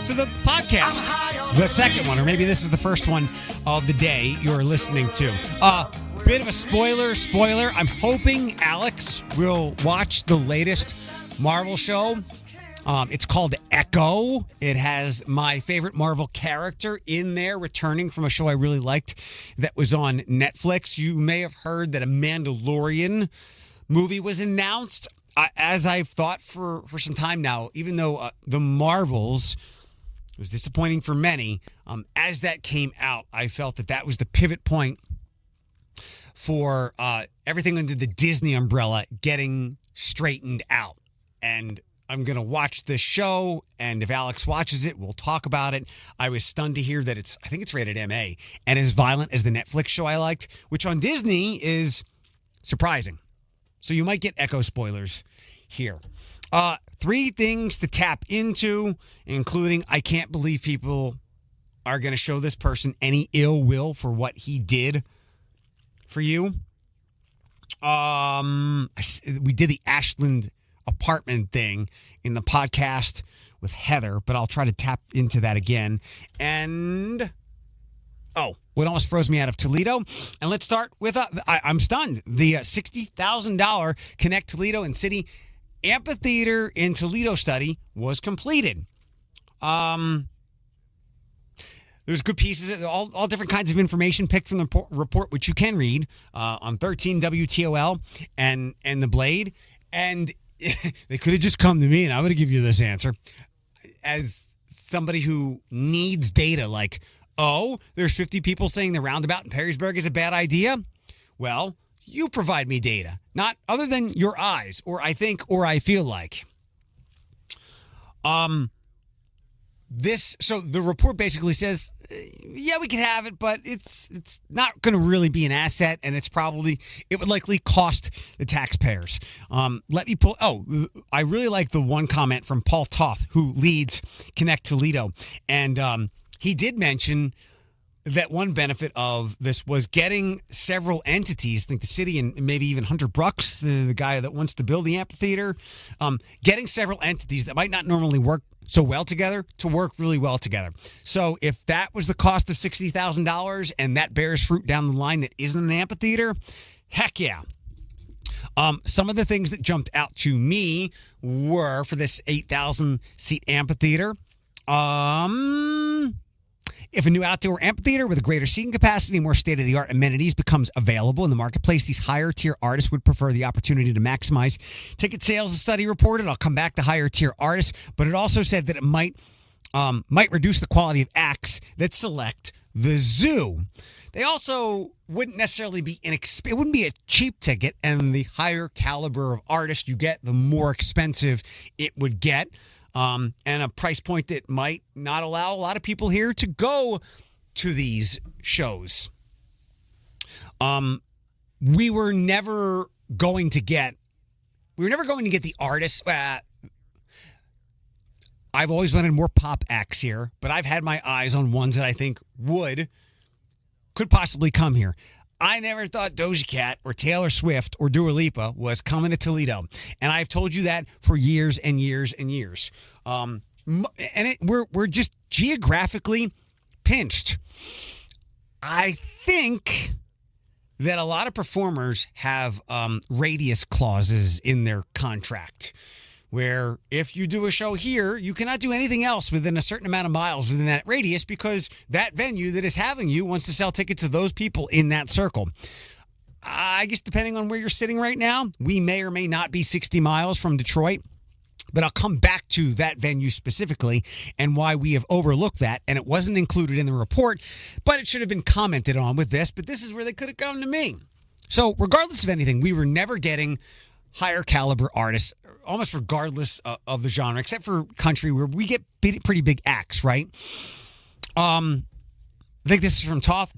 to the podcast. The second one, or maybe this is the first one of the day you're listening to. Bit of a spoiler. I'm hoping Alex will watch the latest Marvel show. It's called Echo. It has my favorite Marvel character in there, returning from a show I really liked that was on Netflix. You may have heard that a Mandalorian movie was announced. As I've thought for some time now, even though the Marvels was disappointing for many, as that came out, I felt that was the pivot point for everything under the Disney umbrella getting straightened out. And I'm going to watch this show, and if Alex watches it, we'll talk about it. I was stunned to hear that I think it's rated MA, and as violent as the Netflix show I liked, which on Disney is surprising. So you might get Echo spoilers here. 3 things to tap into, including I can't believe people are going to show this person any ill will for what he did for you. We did the Ashland apartment thing in the podcast with Heather, but I'll try to tap into that again. And what almost froze me out of Toledo. And let's start with I'm stunned. The $60,000 Connect Toledo and City Amphitheater in Toledo study was completed. There's good pieces, all different kinds of information picked from the report, which you can read on 13 WTOL and the Blade. And they could have just come to me, and I would have given you this answer. As somebody who needs data, like, there's 50 people saying the roundabout in Perrysburg is a bad idea. Well, you provide me data, not other than your eyes, or I think, or I feel like. So the report basically says, yeah, we can have it, but it's not going to really be an asset, and it would likely cost the taxpayers. Let me pull. I really like the one comment from Paul Toth, who leads Connect Toledo, and he did mention that one benefit of this was getting several entities, I think the city and maybe even Hunter Brooks, the guy that wants to build the amphitheater, getting several entities that might not normally work so well together to work really well together. So if that was the cost of $60,000 and that bears fruit down the line that isn't an amphitheater, heck yeah. Some of the things that jumped out to me were for this 8,000 seat amphitheater. If a new outdoor amphitheater with a greater seating capacity and more state-of-the-art amenities becomes available in the marketplace, these higher-tier artists would prefer the opportunity to maximize ticket sales. The study reported, I'll come back to higher-tier artists, but it also said that it might reduce the quality of acts that select the zoo. They also wouldn't necessarily be it wouldn't be a cheap ticket, and the higher caliber of artist you get, the more expensive it would get. And a price point that might not allow a lot of people here to go to these shows. We were never going to get the artists. I've always wanted more pop acts here, but I've had my eyes on ones that I think could possibly come here. I never thought Doja Cat or Taylor Swift or Dua Lipa was coming to Toledo. And I've told you that for years and years and years. We're just geographically pinched. I think that a lot of performers have radius clauses in their contract, where if you do a show here, you cannot do anything else within a certain amount of miles within that radius because that venue that is having you wants to sell tickets to those people in that circle. I guess depending on where you're sitting right now, we may or may not be 60 miles from Detroit, but I'll come back to that venue specifically and why we have overlooked that, and it wasn't included in the report, but it should have been commented on with this, but this is where they could have come to me. So regardless of anything, we were never getting higher caliber artists, almost regardless of the genre, except for country where we get pretty big acts, right? I think this is from Toth.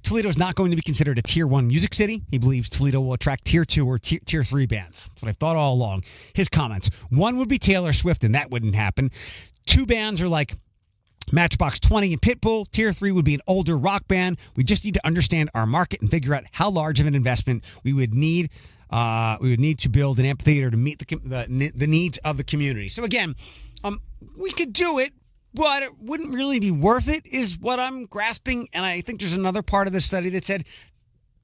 Toledo is not going to be considered a Tier 1 music city. He believes Toledo will attract Tier 2 or Tier 3 bands. That's what I've thought all along. His comments. One would be Taylor Swift, and that wouldn't happen. 2 bands are like Matchbox 20 and Pitbull. Tier 3 would be an older rock band. We just need to understand our market and figure out how large of an investment we would need We would need to build an amphitheater to meet the needs of the community. So again, we could do it, but it wouldn't really be worth it, is what I'm grasping. And I think there's another part of the study that said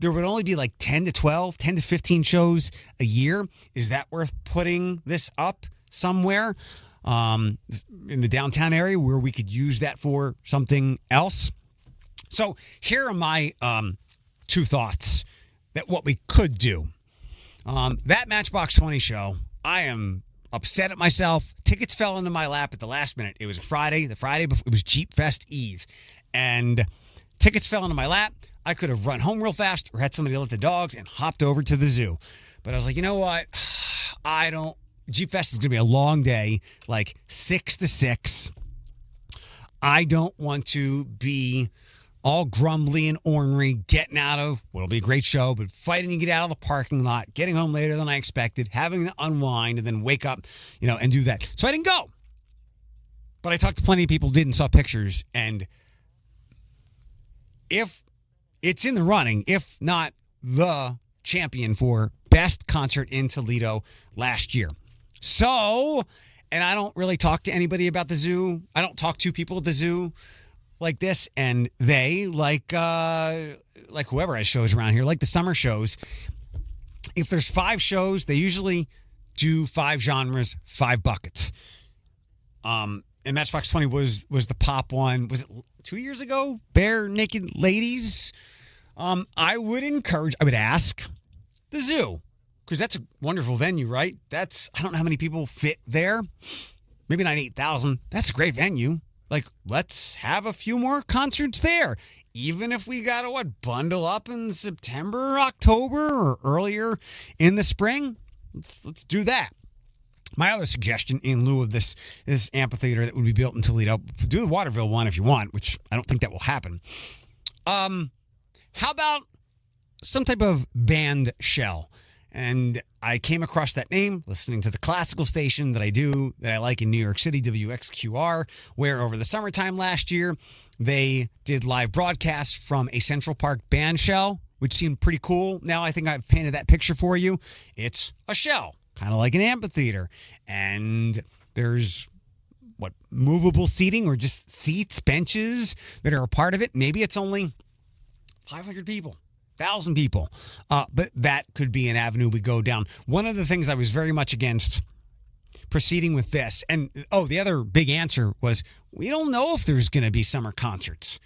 there would only be like 10 to 15 shows a year. Is that worth putting this up somewhere in the downtown area where we could use that for something else? So here are my two thoughts that what we could do. That Matchbox 20 show, I am upset at myself. Tickets fell into my lap at the last minute. It was a Friday. The Friday before, it was Jeep Fest Eve. And tickets fell into my lap. I could have run home real fast or had somebody let the dogs and hopped over to the zoo. But I was like, you know what? Jeep Fest is going to be a long day, like 6 to 6. I don't want to be all grumbly and ornery, getting out of what'll be a great show, but fighting to get out of the parking lot, getting home later than I expected, having to unwind and then wake up, and do that. So I didn't go. But I talked to plenty of people who did and saw pictures. And if it's in the running, if not the champion for best concert in Toledo last year. So, and I don't really talk to anybody about the zoo. I don't talk to people at the zoo like this, and they like whoever has shows around here, like the summer shows. If there's 5 shows, they usually do 5 genres, 5 buckets. And Matchbox 20 was the pop one. Was it 2 years ago? Bare Naked Ladies. I would ask the zoo, because that's a wonderful venue, right? I don't know how many people fit there. Maybe not 8,000. That's a great venue. Like, let's have a few more concerts there. Even if we got to, bundle up in September, October, or earlier in the spring. Let's do that. My other suggestion, in lieu of this amphitheater that would be built in Toledo, do the Waterville one if you want, which I don't think that will happen. How about some type of band shell? And I came across that name listening to the classical station that I like in New York City, WXQR, where over the summertime last year, they did live broadcasts from a Central Park band shell, which seemed pretty cool. Now I think I've painted that picture for you. It's a shell, kind of like an amphitheater. And there's movable seating or just seats, benches that are a part of it. Maybe it's only 500 people. 1,000 people. But that could be an avenue we go down. One of the things I was very much against proceeding with this, and the other big answer was, we don't know if there's going to be summer concerts.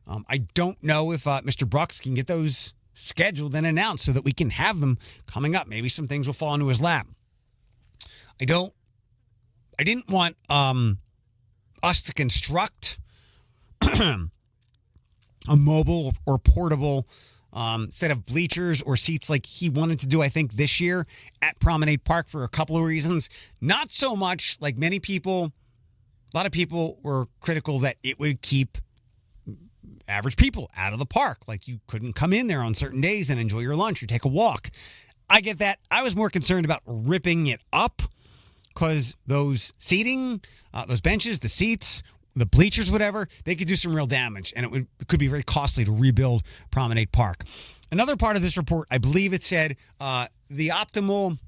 I don't know if Mr. Brooks can get those scheduled and announced so that we can have them coming up. Maybe some things will fall into his lap. I didn't want us to construct a mobile or portable set of bleachers or seats like he wanted to do, I think, this year at Promenade Park for a couple of reasons. Not so much like a lot of people were critical that it would keep average people out of the park. Like you couldn't come in there on certain days and enjoy your lunch or take a walk. I get that. I was more concerned about ripping it up because those seating, those benches, the seats, the bleachers, whatever, they could do some real damage, and it could be very costly to rebuild Promenade Park. Another part of this report, I believe it said the optimal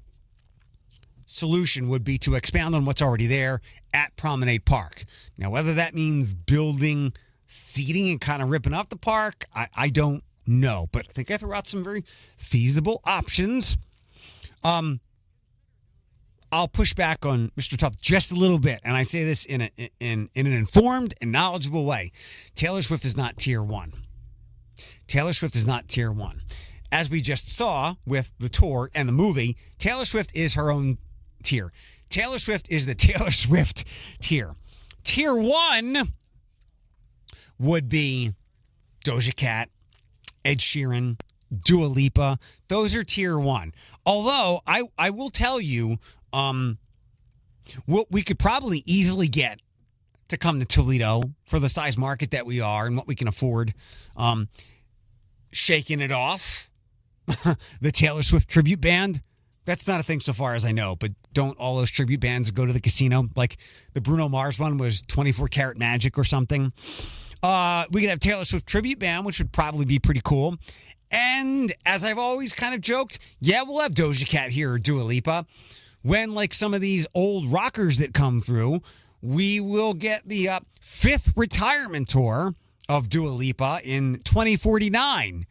solution would be to expand on what's already there at Promenade Park. Now, whether that means building seating and kind of ripping up the park, I don't know, but I think I threw out some very feasible options. I'll push back on Mr. Tuff just a little bit, and I say this in an informed and knowledgeable way. Taylor Swift is not tier 1. Taylor Swift is not tier 1. As we just saw with the tour and the movie, Taylor Swift is her own tier. Taylor Swift is the Taylor Swift tier. Tier 1 would be Doja Cat, Ed Sheeran, Dua Lipa. Those are tier 1. Although, I will tell you, what we could probably easily get to come to Toledo for the size market that we are and what we can afford. Shaking It Off, the Taylor Swift tribute band. That's not a thing so far as I know, but don't all those tribute bands go to the casino? Like the Bruno Mars one was 24 Karat Magic or something. We could have Taylor Swift tribute band, which would probably be pretty cool. And as I've always kind of joked, yeah, we'll have Doja Cat here or Dua Lipa. When, like some of these old rockers that come through, we will get the fifth retirement tour of Dua Lipa in 2049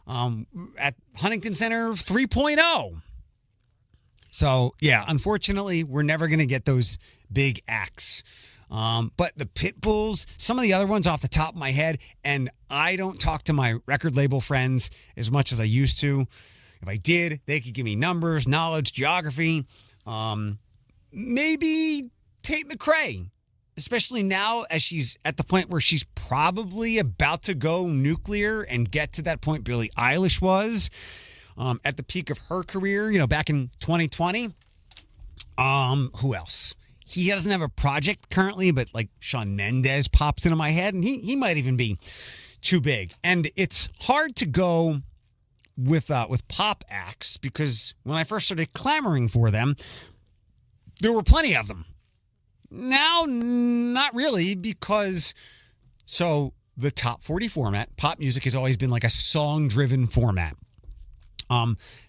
at Huntington Center 3.0. So, yeah, unfortunately, we're never going to get those big acts. But the Pitbulls, some of the other ones off the top of my head, and I don't talk to my record label friends as much as I used to. If I did, they could give me numbers, knowledge, geography. Maybe Tate McRae, especially now as she's at the point where she's probably about to go nuclear and get to that point Billie Eilish was at the peak of her career, back in 2020. Who else? He doesn't have a project currently, but like Shawn Mendes popped into my head, and he might even be too big. And it's hard to go with pop acts because when I first started clamoring for them, there were plenty of them. Now, not really, because the top 40 format, pop music has always been like a song-driven format.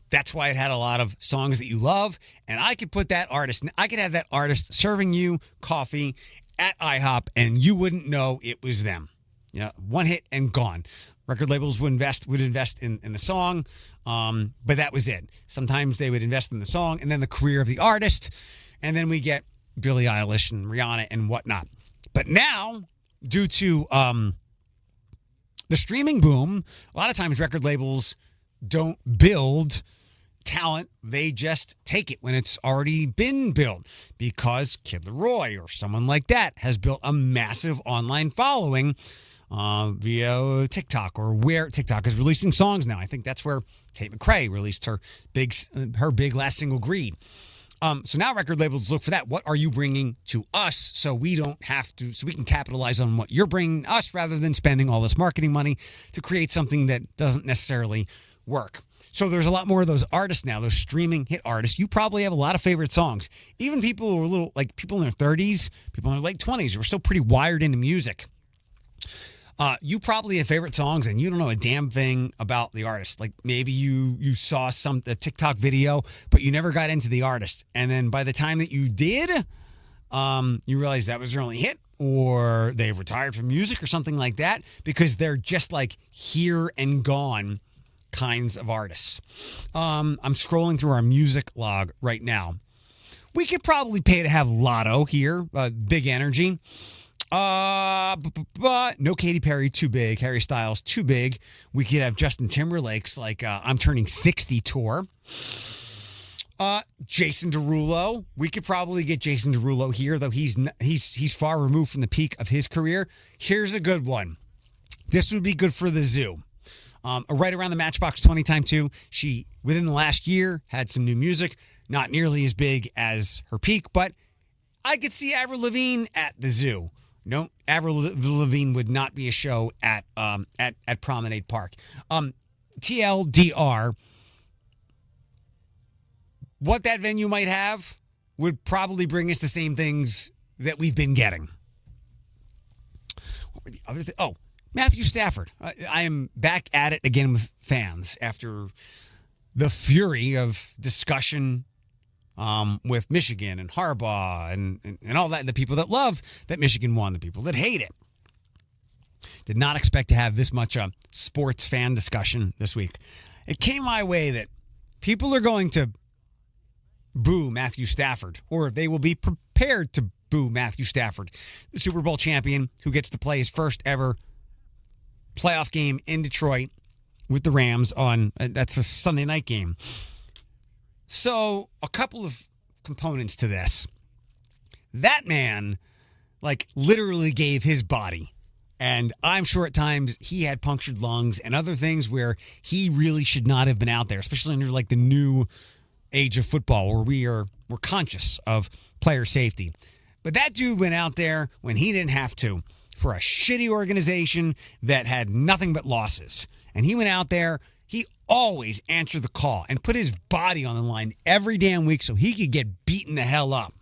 That's why it had a lot of songs that you love, and I could have that artist serving you coffee at IHOP, and you wouldn't know it was them. One hit and gone. Record labels would invest in the song, but that was it. Sometimes they would invest in the song and then the career of the artist, and then we get Billie Eilish and Rihanna and whatnot. But now, due to the streaming boom, a lot of times record labels don't build talent. They just take it when it's already been built because Kid Laroi or someone like that has built a massive online following via TikTok, or where TikTok is releasing songs now. I think that's where Tate McRae released her big last single, Greed. So now record labels look for that. What are you bringing to us so we can capitalize on what you're bringing us rather than spending all this marketing money to create something that doesn't necessarily work. So there's a lot more of those artists now, those streaming hit artists. You probably have a lot of favorite songs. Even people who are people in their 30s, people in their late 20s who are still pretty wired into music. You probably have favorite songs and you don't know a damn thing about the artist. Like maybe you saw a TikTok video, but you never got into the artist. And then by the time that you did, you realize that was their only hit, or they've retired from music or something like that, because they're just like here and gone kinds of artists. I'm scrolling through our music log right now. We could probably pay to have Lotto here, Big Energy. But no Katy Perry, too big. Harry Styles, too big. We could have Justin Timberlake's I'm Turning 60 tour. Jason Derulo. We could probably get Jason Derulo here, though he's far removed from the peak of his career. Here's a good one. This would be good for the zoo. Right around the Matchbox 20 time too. She, within the last year, had some new music. Not nearly as big as her peak, but I could see Avril Lavigne at the zoo. No, Avril Lavigne would not be a show at Promenade Park. TLDR, what that venue might have would probably bring us the same things that we've been getting. What were the other things? Oh, Matthew Stafford. I am back at it again with fans after the fury of discussion with Michigan and Harbaugh and all that. The people that love that Michigan won, the people that hate it. Did not expect to have this much sports fan discussion this week. It came my way that people are going to boo Matthew Stafford, or they will be prepared to boo Matthew Stafford, the Super Bowl champion who gets to play his first ever playoff game in Detroit with the Rams that's a Sunday night game. So a couple of components to this. That man, literally gave his body. And I'm sure at times he had punctured lungs and other things where he really should not have been out there, especially under the new age of football where we're conscious of player safety. But that dude went out there when he didn't have to, for a shitty organization that had nothing but losses. And he went out there, he always answered the call and put his body on the line every damn week so he could get beaten the hell up.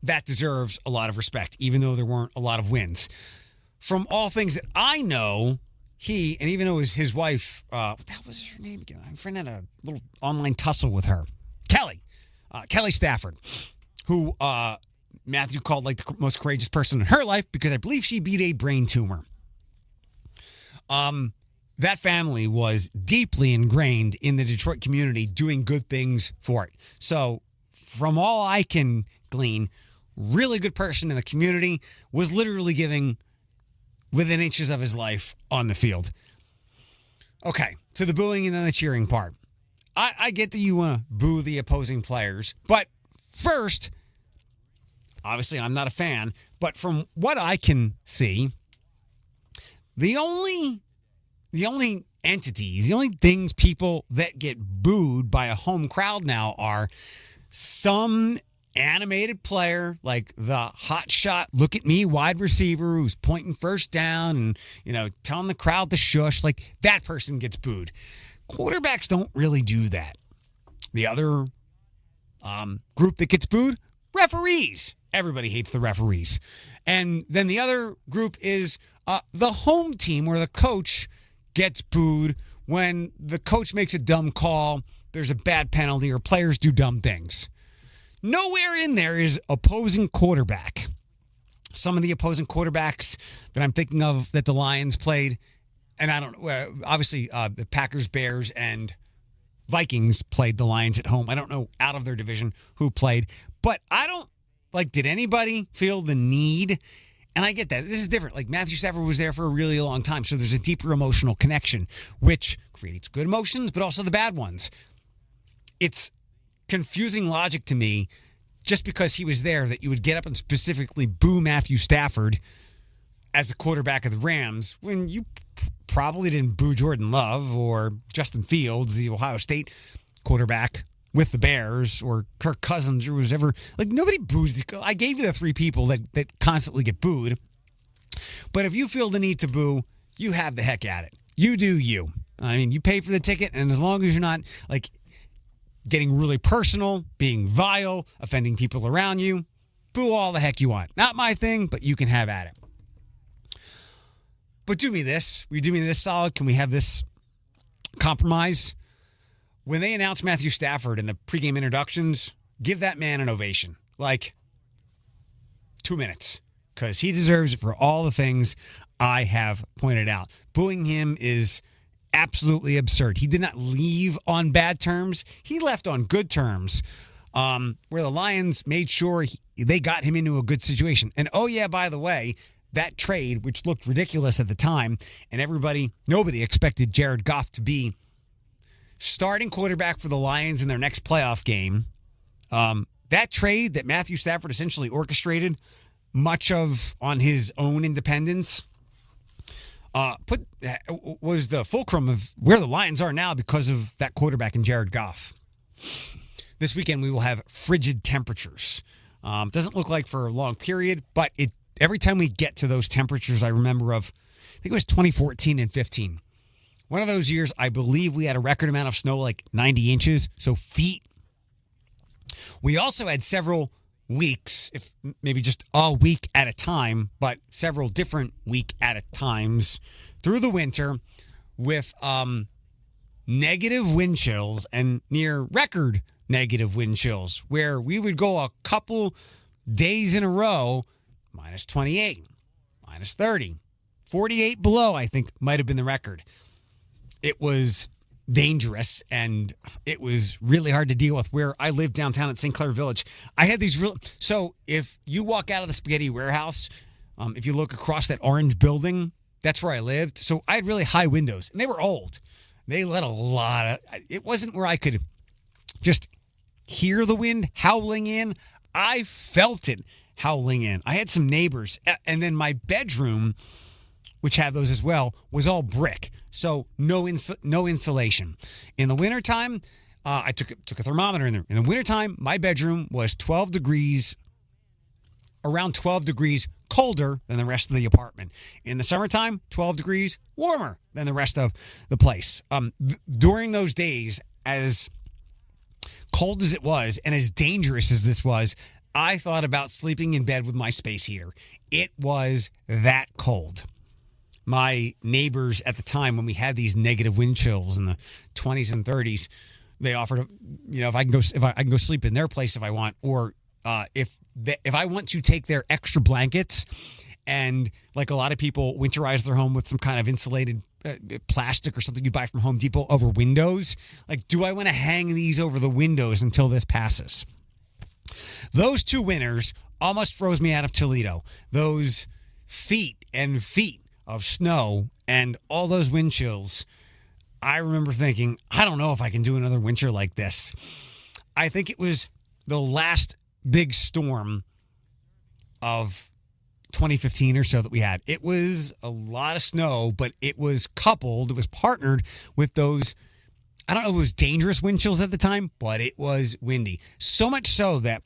That deserves a lot of respect, even though there weren't a lot of wins. From all things that I know, he, and even though it was his wife, that was her name again. My friend had a little online tussle with her. Kelly Stafford, who Matthew called like the most courageous person in her life because I believe she beat a brain tumor. That family was deeply ingrained in the Detroit community, doing good things for it. So from all I can glean, really good person in the community, was literally giving within inches of his life on the field. Okay, to the booing and then the cheering part. I get that you want to boo the opposing players, but first, obviously I'm not a fan, but from what I can see, the only entities, the only things people that get booed by a home crowd now are some animated player like the hot shot, look at me wide receiver who's pointing first down and, telling the crowd to shush. Like that person gets booed. Quarterbacks don't really do that. The other group that gets booed, referees. Everybody hates the referees. And then the other group is the home team where the coach gets booed when the coach makes a dumb call, there's a bad penalty, or players do dumb things. Nowhere in there is opposing quarterback. Some of the opposing quarterbacks that I'm thinking of that the Lions played, and I don't know, obviously the Packers, Bears, and Vikings played the Lions at home. I don't know out of their division who played, but did anybody feel the need? And I get that. This is different. Like Matthew Stafford was there for a really long time, so there's a deeper emotional connection, which creates good emotions, but also the bad ones. It's confusing logic to me just because he was there that you would get up and specifically boo Matthew Stafford as the quarterback of the Rams when you probably didn't boo Jordan Love or Justin Fields, the Ohio State quarterback with the Bears, or Kirk Cousins, or whoever. Like nobody boos. I gave you the three people that constantly get booed. But if you feel the need to boo, you have the heck at it. You do you. I mean, you pay for the ticket, and as long as you're not like getting really personal, being vile, offending people around you, boo all the heck you want. Not my thing, but you can have at it. But do me this. Will you do me this solid? Can we have this compromise? When they announced Matthew Stafford in the pregame introductions, give that man an ovation. Like 2 minutes. Because he deserves it for all the things I have pointed out. Booing him is absolutely absurd. He did not leave on bad terms. He left on good terms, where the Lions made sure they got him into a good situation. And oh yeah, by the way, that trade, which looked ridiculous at the time, and nobody expected Jared Goff to be starting quarterback for the Lions in their next playoff game. That trade that Matthew Stafford essentially orchestrated, much of on his own independence, was the fulcrum of where the Lions are now because of that quarterback and Jared Goff. This weekend we will have frigid temperatures. Doesn't look like for a long period, but every time we get to those temperatures, I remember I think it was 2014 and 15. One of those years, I believe we had a record amount of snow, like 90 inches, so feet. We also had several weeks, if maybe just a week at a time, but several different week at a times through the winter with negative wind chills and near record negative wind chills, where we would go a couple days in a row, minus 28, minus 30, 48 below, I think might have been the record. It was dangerous, and it was really hard to deal with. Where I lived downtown at St. Clair Village, I had these so if you walk out of the spaghetti warehouse, if you look across that orange building, that's where I lived. So I had really high windows, and they were old. They let a lot of, it wasn't where I could just hear the wind howling in. I felt it howling in. I had some neighbors, and then my bedroom, which had those as well, was all brick. So no insulation. In the wintertime, I took a thermometer in there. In the wintertime, my bedroom was 12 degrees, around 12 degrees colder than the rest of the apartment. In the summertime, 12 degrees warmer than the rest of the place. During those days, as cold as it was and as dangerous as this was, I thought about sleeping in bed with my space heater. It was that cold. my neighbors at the time when we had these negative wind chills in the 20s and 30s, they offered, if I can go sleep in their place if I want, or if I want to take their extra blankets and, like a lot of people, winterize their home with some kind of insulated plastic or something you buy from Home Depot over windows. Like, do I want to hang these over the windows until this passes? Those 2 winters almost froze me out of Toledo. Those feet and feet of snow and all those wind chills. I remember thinking, I don't know if I can do another winter like this. I think it was the last big storm of 2015 or so that we had. It was a lot of snow, but it was partnered with those, I don't know if it was dangerous wind chills at the time, but it was windy. So much so that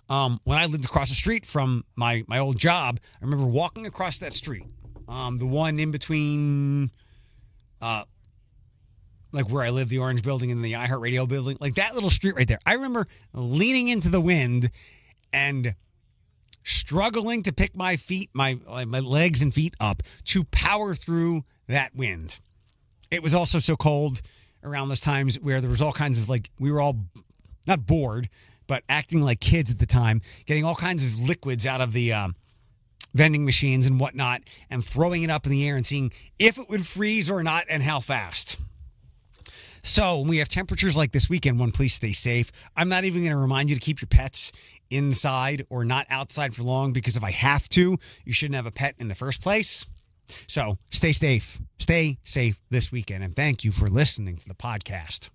when I lived across the street from my old job, I remember walking across that street, the one in between, like where I live, the Orange Building and the iHeartRadio building, like that little street right there. I remember leaning into the wind and struggling to pick my feet, my legs and feet up to power through that wind. It was also so cold around those times where there was all kinds of, like, we were all not bored, but acting like kids at the time, getting all kinds of liquids out of the vending machines and whatnot and throwing it up in the air and seeing if it would freeze or not and how fast. So when we have temperatures like this weekend, please stay safe. I'm not even going to remind you to keep your pets inside or not outside for long, because if I have to, you shouldn't have a pet in the first place. So stay safe this weekend, and thank you for listening to the podcast.